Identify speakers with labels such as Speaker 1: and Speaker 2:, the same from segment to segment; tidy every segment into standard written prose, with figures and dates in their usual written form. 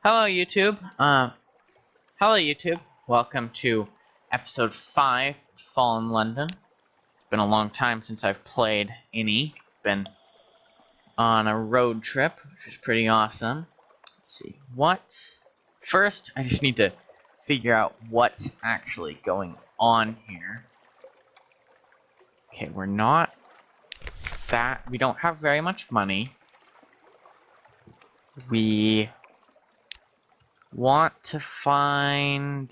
Speaker 1: Hello YouTube. Hello YouTube. Welcome to episode 5 of Fallen London. It's been a long time since I've played any. Been on a road trip, which is pretty awesome. Let's see. First, I just need to figure out what's actually going on here. Okay, we don't have very much money. We want to find,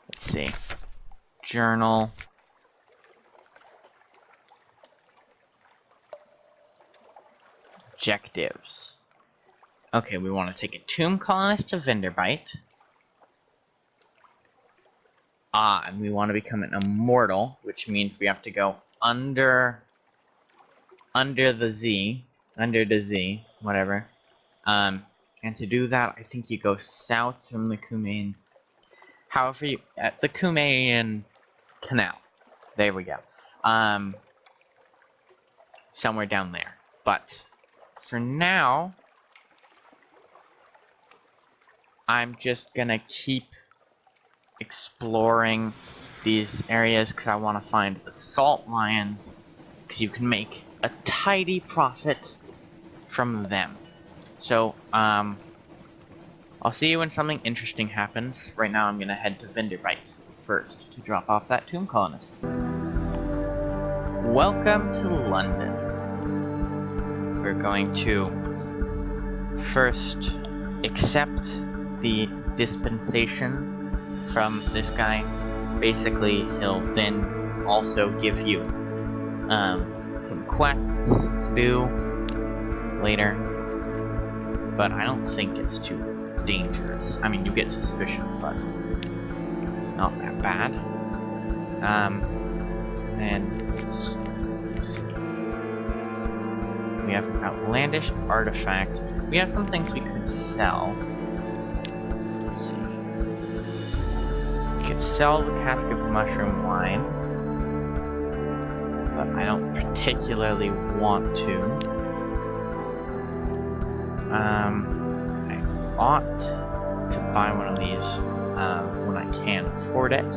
Speaker 1: let's see, journal, objectives. Okay, we want to take a Tomb-Colonist to Venderbight. And we want to become an immortal, which means we have to go under the Z, whatever. And to do that, I think you go south from the Cumaean, at the Cumaean Canal. There we go. Somewhere down there. But for now, I'm just gonna keep exploring these areas because I want to find the salt lions, because you can make a tidy profit from them. So, I'll see you when something interesting happens. Right now I'm gonna head to Venderbight first to drop off that Tomb-Colonist. Welcome to London. We're going to first accept the dispensation from this guy. Basically, he'll then also give you some quests to do later. But I don't think it's too dangerous. I mean, you get suspicion, but not that bad. And let's see. We have an outlandish artifact. We have some things we could sell. Let's see. We could sell the cask of mushroom wine, but I don't particularly want to. I ought to buy one of these when I can afford it.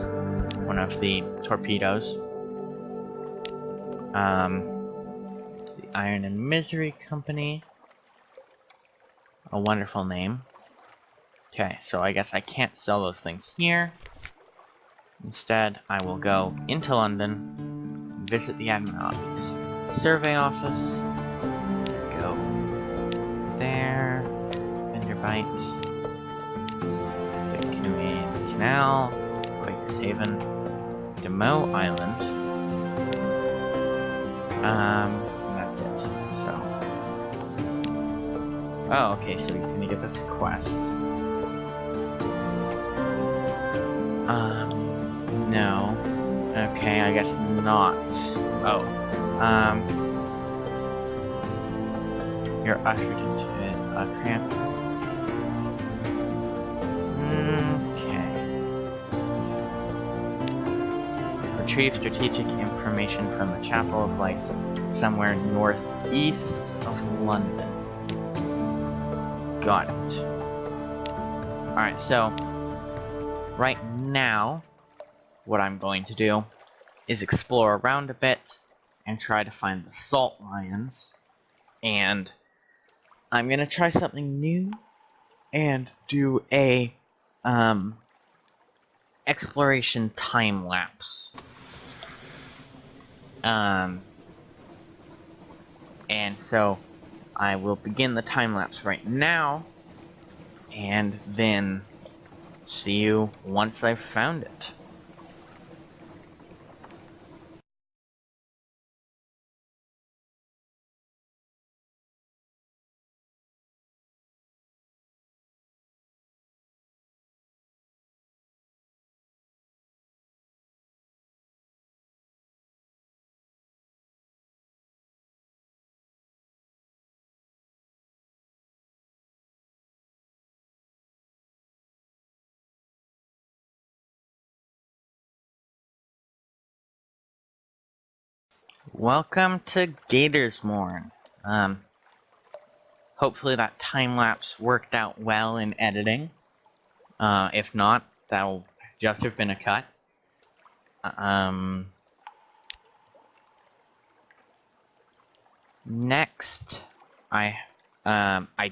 Speaker 1: One of the torpedoes. The Iron and Misery Company. A wonderful name. Okay, so I guess I can't sell those things here. Instead, I will go into London, visit the Admiralty's survey office, go there, Venderbight, the Cumaean Canal, Quaker's Haven, Demoe Island, that's it, so. Oh, okay, so he's gonna give us a quest. No. Okay, I guess not. Oh. You're ushered into a cramp. Okay. Retrieve strategic information from the Chapel of Lights somewhere northeast of London. Got it. Alright, so right now, what I'm going to do is explore around a bit and try to find the salt lions. And I'm gonna try something new and do a exploration time lapse. And so I will begin the time lapse right now, and then see you once I've found it. Welcome to Gatorsmorn. Hopefully that time-lapse worked out well in editing. If not, that'll just have been a cut. Next, I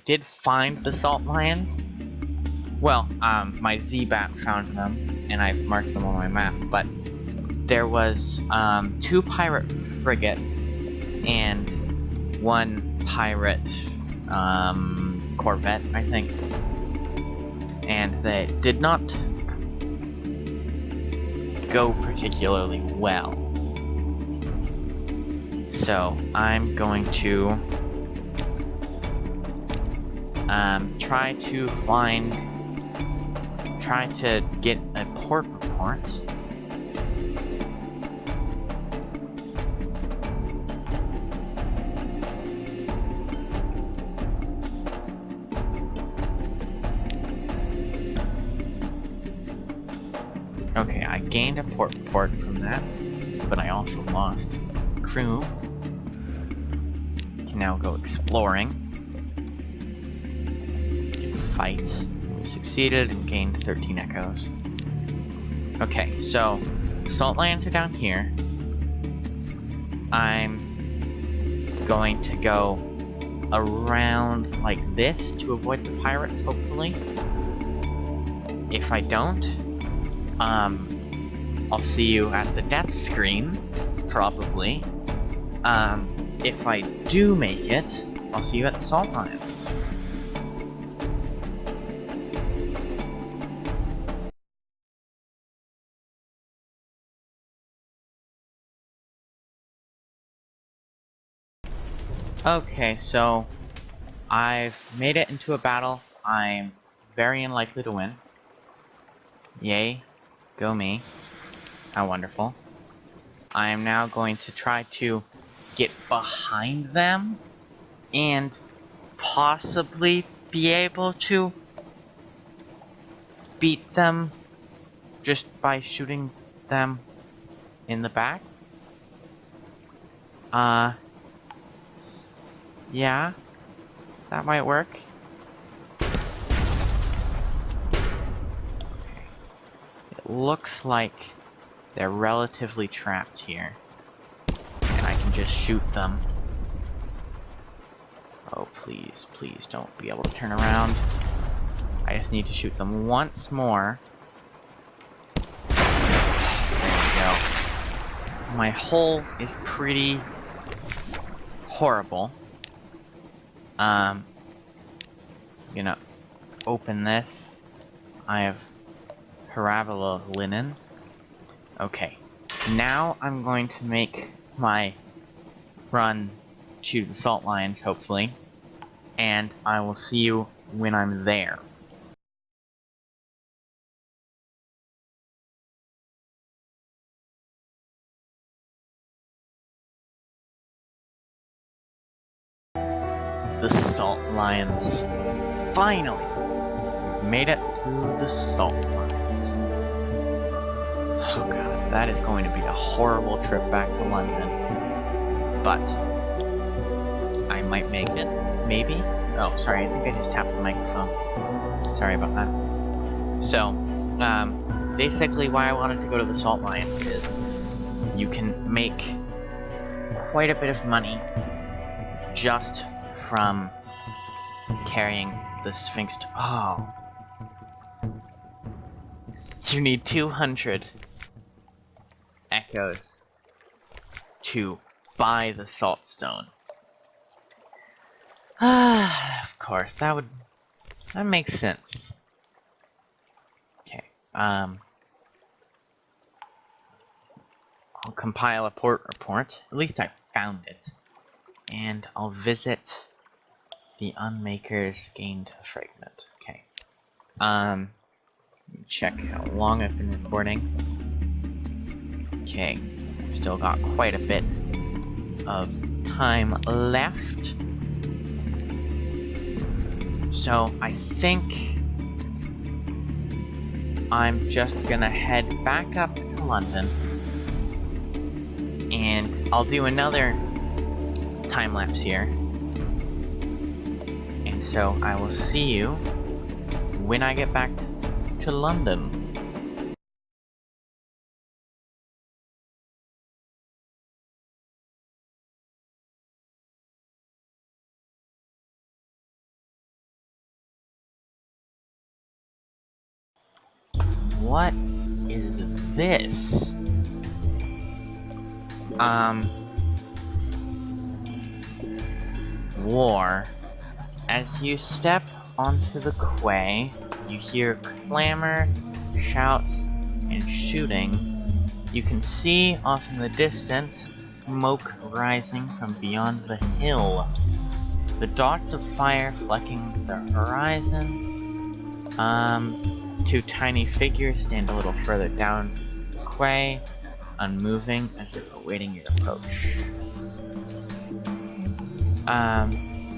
Speaker 1: did find the salt lions. Well, my Z-Bat found them, and I've marked them on my map, but there was, 2 pirate frigates, and 1 pirate, corvette, I think. And they did not go particularly well. So, I'm going to try to get a port report. Okay, I gained a port report from that, but I also lost crew. Can now go exploring. Can fight. We succeeded and gained 13 echoes. Okay, so salt lions are down here. I'm going to go around like this to avoid the pirates, hopefully. If I don't, I'll see you at the death screen, probably. If I do make it, I'll see you at the salt lions. Okay, so I've made it into a battle. I'm very unlikely to win. Yay, go me. How wonderful. I am now going to try to get behind them and possibly be able to beat them just by shooting them in the back. Yeah, that might work. Okay. It looks like they're relatively trapped here. And I can just shoot them. Oh, please, please don't be able to turn around. I just need to shoot them once more. There we go. My hull is pretty horrible. Gonna open this. I have Parabola linen. Okay, now I'm going to make my run to the salt lions, hopefully, and I will see you when I'm there. The salt lions. Finally! We've made it to the salt lions. Oh god, that is going to be a horrible trip back to London. But I might make it. Maybe? Oh, sorry, I think I just tapped the microphone. Sorry about that. So, basically why I wanted to go to the salt lions is you can make quite a bit of money just from carrying the Sphinx to— oh. You need 200 echoes to buy the salt stone. Of course, that makes sense. Okay, I'll compile a port report. At least I found it. And I'll visit the Unmakers gained a fragment. Okay. Check how long I've been recording. Okay. Still got quite a bit of time left. So I think I'm just gonna head back up to London. And I'll do another time lapse here. So I will see you when I get back to London. What is this? War. As you step onto the quay, you hear clamor, shouts, and shooting. You can see off in the distance smoke rising from beyond the hill. The dots of fire flecking the horizon. Two tiny figures stand a little further down the quay, unmoving as if awaiting your approach.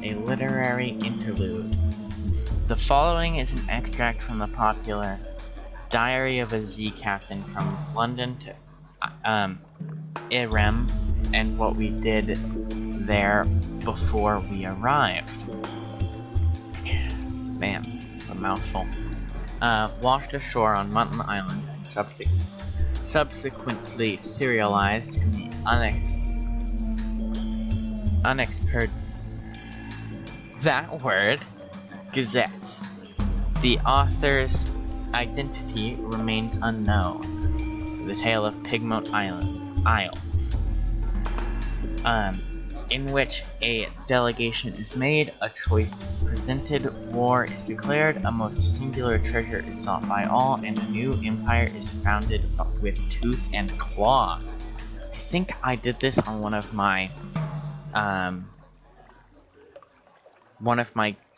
Speaker 1: A literary interlude. The following is an extract from the popular Diary of a Z Captain from London to Irem and what we did there before we arrived. Man, a mouthful. Washed ashore on Mountain Island and subsequently serialized in the Gazette. The author's identity remains unknown. The tale of Pigmote Isle, in which a delegation is made, a choice is presented, war is declared, a most singular treasure is sought by all, and a new empire is founded with tooth and claw. I think I did this on one of my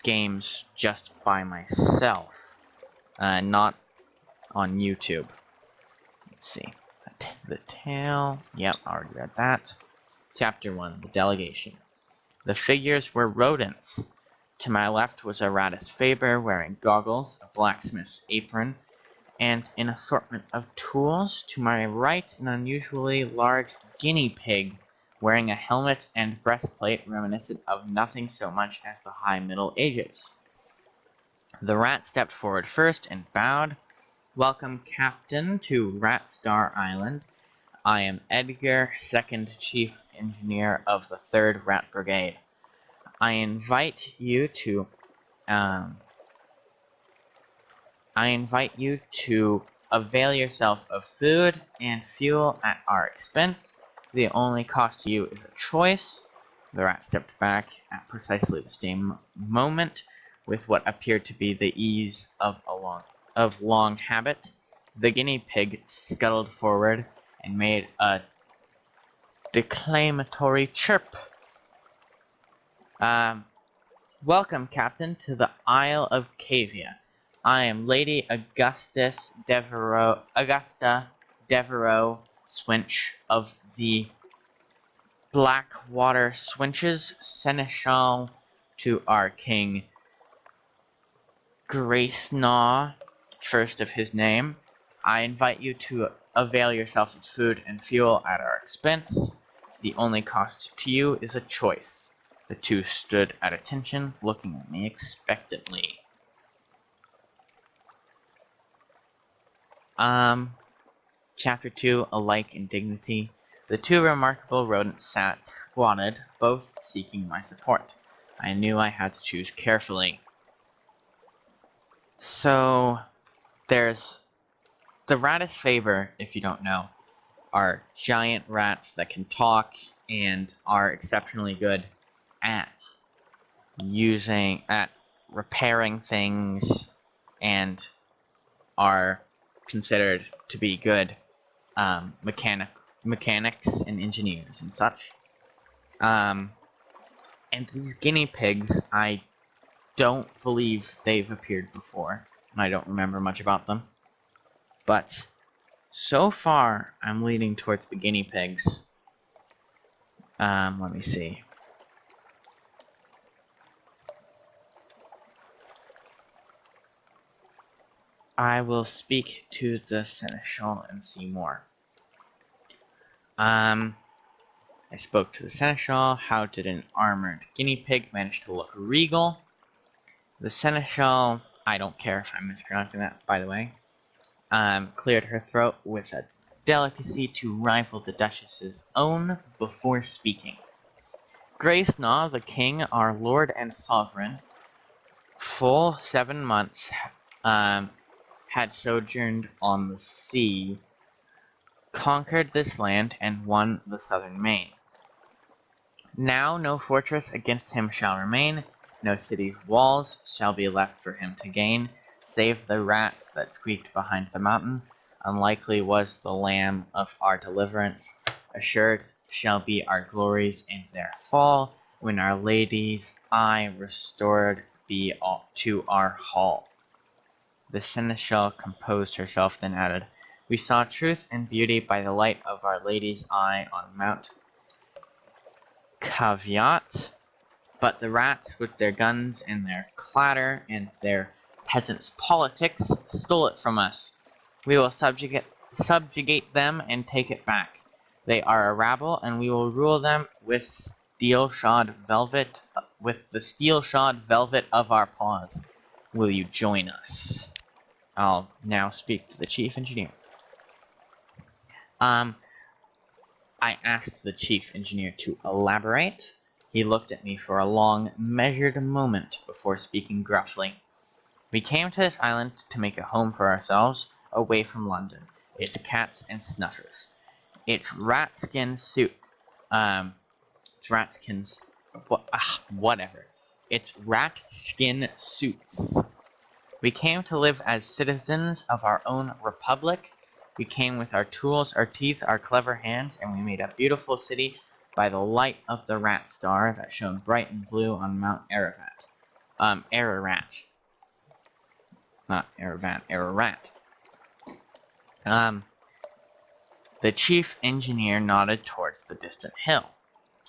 Speaker 1: games just by myself, not on YouTube. Let's see. The tale. Yep, I already read that. Chapter 1, The Delegation. The figures were rodents. To my left was a Ratus Faber wearing goggles, a blacksmith's apron, and an assortment of tools. To my right, an unusually large guinea pig wearing a helmet and breastplate reminiscent of nothing so much as the High Middle Ages. The rat stepped forward first and bowed. Welcome, Captain, to Rat Star Island. I am Edgar, 2nd Chief Engineer of the 3rd Rat Brigade. I invite you to avail yourself of food and fuel at our expense. The only cost to you is a choice. The rat stepped back at precisely the same moment, with what appeared to be the ease of long habit. The guinea pig scuttled forward and made a declamatory chirp. Welcome, Captain, to the Isle of Cavia. I am Lady Augusta Devereux Swinch of the Blackwater Swinches, Seneschal to our King Gracenaw, first of his name. I invite you to avail yourself of food and fuel at our expense. The only cost to you is a choice. The two stood at attention, looking at me expectantly. Chapter 2, Alike in Dignity. The two remarkable rodents sat squatted, both seeking my support. I knew I had to choose carefully. So, there's the Ratus Faber, if you don't know, are giant rats that can talk and are exceptionally good at repairing things and are considered to be good mechanics and engineers and such. And these guinea pigs, I don't believe they've appeared before, and I don't remember much about them. But so far, I'm leaning towards the guinea pigs. Let me see. I will speak to the Seneschal and see more. I spoke to the Seneschal. How did an armored guinea pig manage to look regal? The seneschal, I don't care if I'm mispronouncing that, by the way, cleared her throat with a delicacy to rival the Duchess's own before speaking. Grace Na, the king, our lord and sovereign, full 7 months, had sojourned on the sea, conquered this land, and won the southern main. Now no fortress against him shall remain, no city's walls shall be left for him to gain, save the rats that squeaked behind the mountain. Unlikely was the lamb of our deliverance, assured shall be our glories in their fall, when our lady's eye restored be all to our hall. The seneschal composed herself, then added, We saw truth and beauty by the light of our lady's eye on Mount Caveat, but the rats with their guns and their clatter and their peasants' politics stole it from us. We will subjugate them and take it back. They are a rabble, and we will rule them with the steel-shod velvet of our paws. Will you join us? I'll now speak to the chief engineer. I asked the chief engineer to elaborate. He looked at me for a long, measured moment before speaking gruffly. We came to this island to make a home for ourselves, away from London, its cats and snuffers. Its rat-skin suit. It's rat-skins. Whatever. It's rat-skin suits. We came to live as citizens of our own republic. We came with our tools, our teeth, our clever hands, and we made a beautiful city by the light of the rat star that shone bright and blue on Mount Ararat. Ararat. Not Aravat, Ararat. The chief engineer nodded towards the distant hill.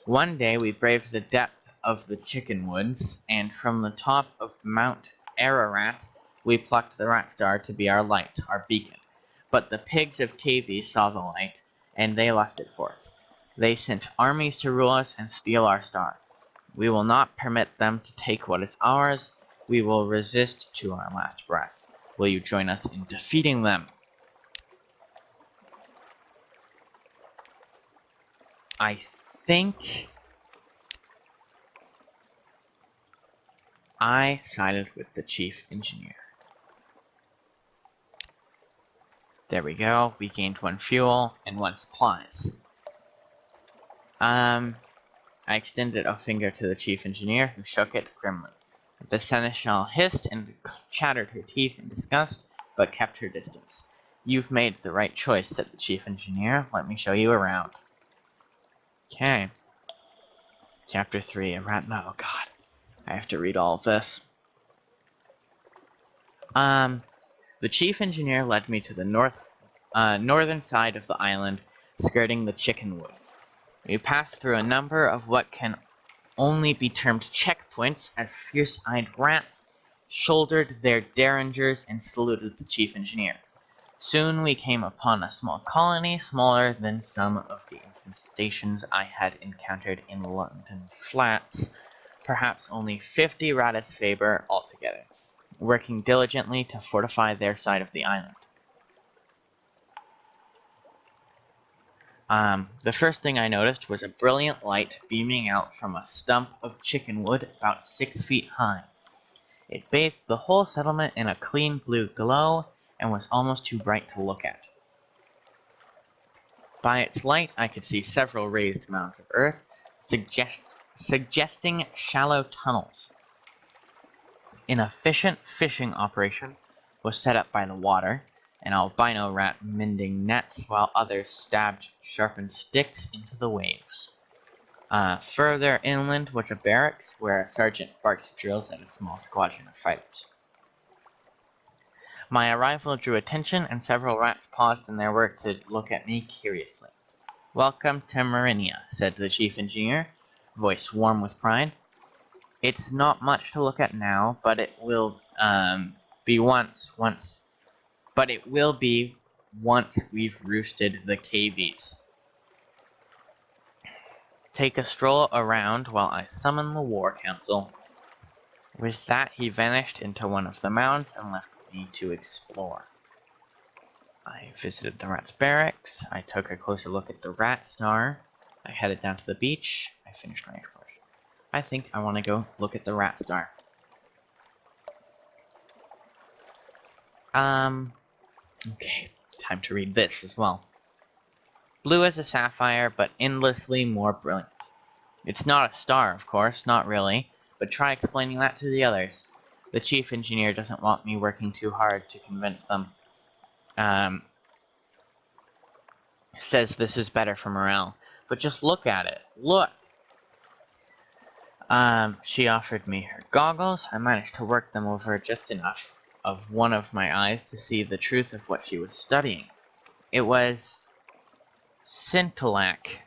Speaker 1: One day we braved the depth of the chicken woods, and from the top of Mount Ararat we plucked the rat star to be our light, our beacon. But the pigs of Cavey saw the light, and they lusted for it. They sent armies to rule us and steal our star. We will not permit them to take what is ours. We will resist to our last breath. Will you join us in defeating them? I think I sided with the chief engineer. There we go. We gained 1 fuel and 1 supplies. I extended a finger to the chief engineer, who shook it grimly. The seneschal hissed and chattered her teeth in disgust, but kept her distance. You've made the right choice, said the chief engineer. Let me show you around. Okay. Chapter 3, Ranma. Oh god. I have to read all of this. The chief engineer led me to the northern side of the island, skirting the chicken woods. We passed through a number of what can only be termed checkpoints, as fierce-eyed rats shouldered their derringers and saluted the chief engineer. Soon we came upon a small colony, smaller than some of the infestations I had encountered in London flats, perhaps only 50 Ratus Faber altogether, working diligently to fortify their side of the island. The first thing I noticed was a brilliant light beaming out from a stump of chicken wood about 6 feet high. It bathed the whole settlement in a clean blue glow and was almost too bright to look at. By its light I could see several raised mounds of earth, suggesting shallow tunnels. An efficient fishing operation was set up by the water, an albino rat mending nets while others stabbed sharpened sticks into the waves. Further inland was a barracks where a sergeant barked drills at a small squadron of fighters. My arrival drew attention, and several rats paused in their work to look at me curiously. Welcome to Marinia, said the chief engineer, voice warm with pride. It's not much to look at now, but it will be once we've roosted the cavies. Take a stroll around while I summon the war council. With that, he vanished into one of the mounds and left me to explore. I visited the rat's barracks. I took a closer look at the rat star. I headed down to the beach. I finished my exploration. I think I want to go look at the rat star. Okay, time to read this as well. Blue as a sapphire, but endlessly more brilliant. It's not a star, of course, not really, but try explaining that to the others. The chief engineer doesn't want me working too hard to convince them. Says this is better for morale, but just look at it. Look! She offered me her goggles. I managed to work them over just enough of one of my eyes to see the truth of what she was studying. It was scintillac.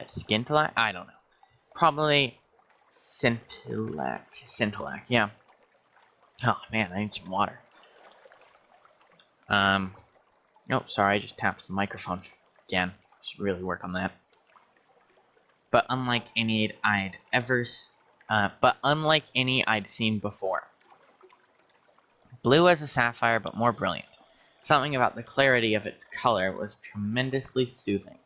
Speaker 1: Scintillac? I don't know. Probably scintillac. Scintillac, yeah. Oh man, I need some water. Oh, sorry, I just tapped the microphone again. Should really work on that. But unlike any I'd seen before. Blue as a sapphire, but more brilliant. Something about the clarity of its color was tremendously soothing.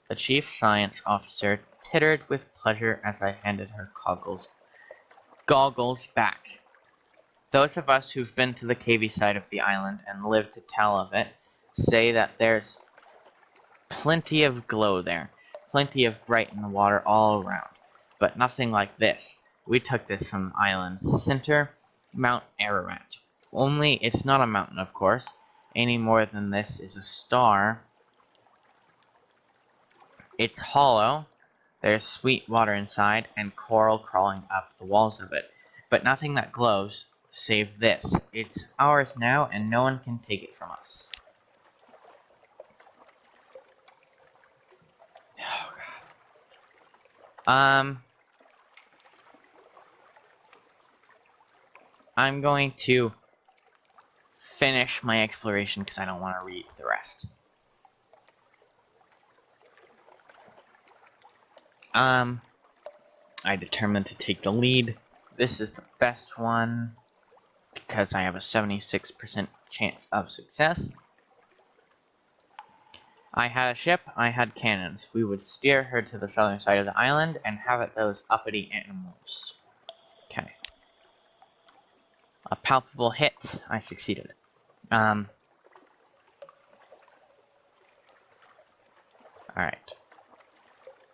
Speaker 1: The chief science officer tittered with pleasure as I handed her goggles back. Those of us who've been to the cavey side of the island and lived to tell of it say that there's plenty of glow there, plenty of bright in the water all around, but nothing like this. We took this from the island's center, Mount Ararat. Only it's not a mountain, of course, any more than this is a star. It's hollow, there's sweet water inside, and coral crawling up the walls of it, but nothing that glows, save this. It's ours now, and no one can take it from us. Oh, God. I'm going to finish my exploration because I don't want to read the rest. I determined to take the lead. This is the best one because I have a 76% chance of success. I had a ship, I had cannons. We would steer her to the southern side of the island and have at those uppity animals. Okay. A palpable hit. I succeeded. Alright.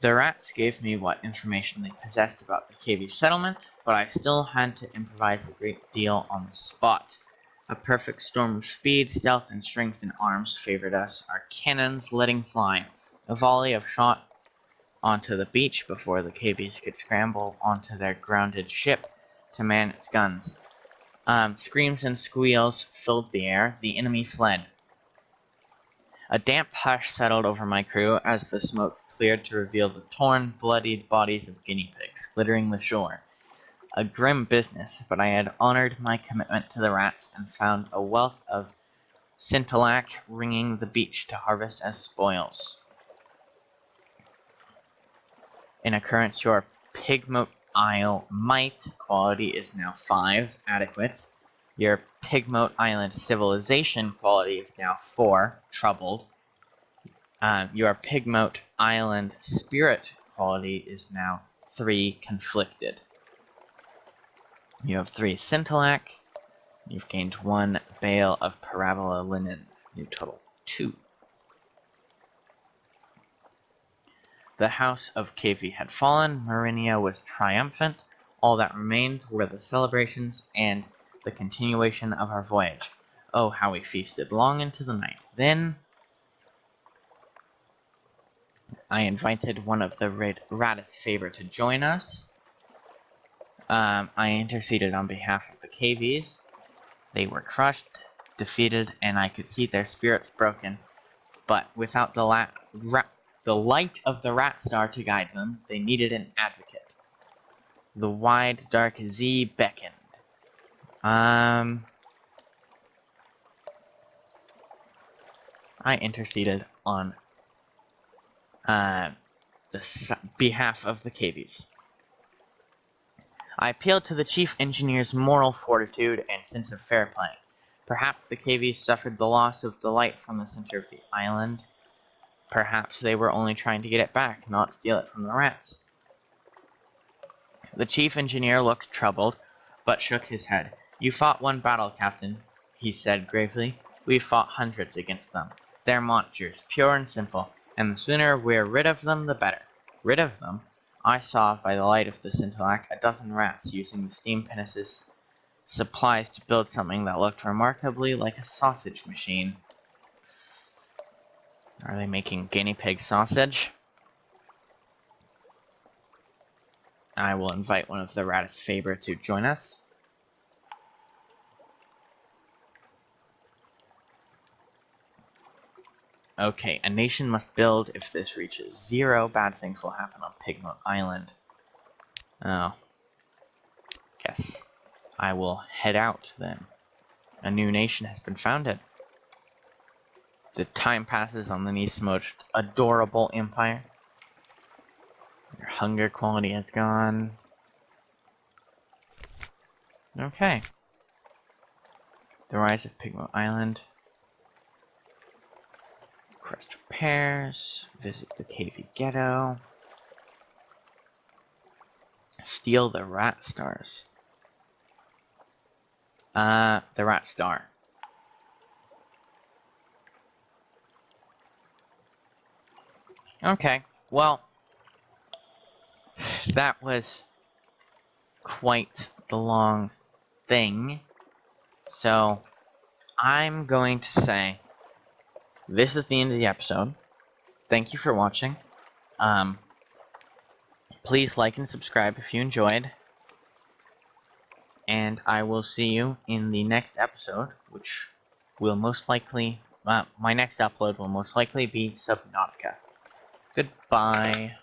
Speaker 1: The rats gave me what information they possessed about the cavey settlement, but I still had to improvise a great deal on the spot. A perfect storm of speed, stealth, and strength in arms favored us, our cannons letting fly. A volley of shot onto the beach before the caveys could scramble onto their grounded ship to man its guns. Screams and squeals filled the air. The enemy fled. A damp hush settled over my crew as the smoke cleared to reveal the torn, bloodied bodies of guinea pigs littering the shore. A grim business, but I had honored my commitment to the rats and found a wealth of scintillac ringing the beach to harvest as spoils. In occurrence, your pigmote isle might quality is now 5, adequate. Your Pigmote Island civilization quality is now 4, troubled. Your Pigmote Island spirit quality is now 3, conflicted. You have 3 scintillac. You've gained 1 bale of parabola linen. You total 2. The house of Cavey had fallen. Marinia was triumphant. All that remained were the celebrations and the continuation of our voyage. Oh, how we feasted long into the night. Then I invited one of the Radis favor to join us. I interceded on behalf of the Caveys. They were crushed, defeated, and I could see their spirits broken. But without the light of the rat star to guide them, they needed an advocate. The wide, dark Z beckoned. I interceded on the behalf of the Caveys. I appealed to the chief engineer's moral fortitude and sense of fair play. Perhaps the KVs suffered the loss of delight from the center of the island. Perhaps they were only trying to get it back, not steal it from the rats. The chief engineer looked troubled, but shook his head. "You fought one battle, Captain," he said gravely. "We've fought hundreds against them. They're monsters, pure and simple, and the sooner we're rid of them, the better." Rid of them? I saw, by the light of the scintillac, a dozen rats using the steam pinnace's supplies to build something that looked remarkably like a sausage machine. Are they making guinea pig sausage? I will invite one of the Ratus Faber to join us. Okay, a nation must build. If this reaches 0, bad things will happen on Pigmoat Island. Oh. Yes. I will head out then. A new nation has been founded. The time passes on the most adorable empire. Your hunger quality has gone. Okay. The rise of Pigmoat Island. Request repairs. Visit the KV ghetto. Steal the rat stars. The rat star. Okay, well, that was quite the long thing. So, I'm going to say this is the end of the episode. Thank you for watching. Please like and subscribe if you enjoyed. And I will see you in the next episode, which will most likely, my next upload will most likely be Subnautica. Goodbye.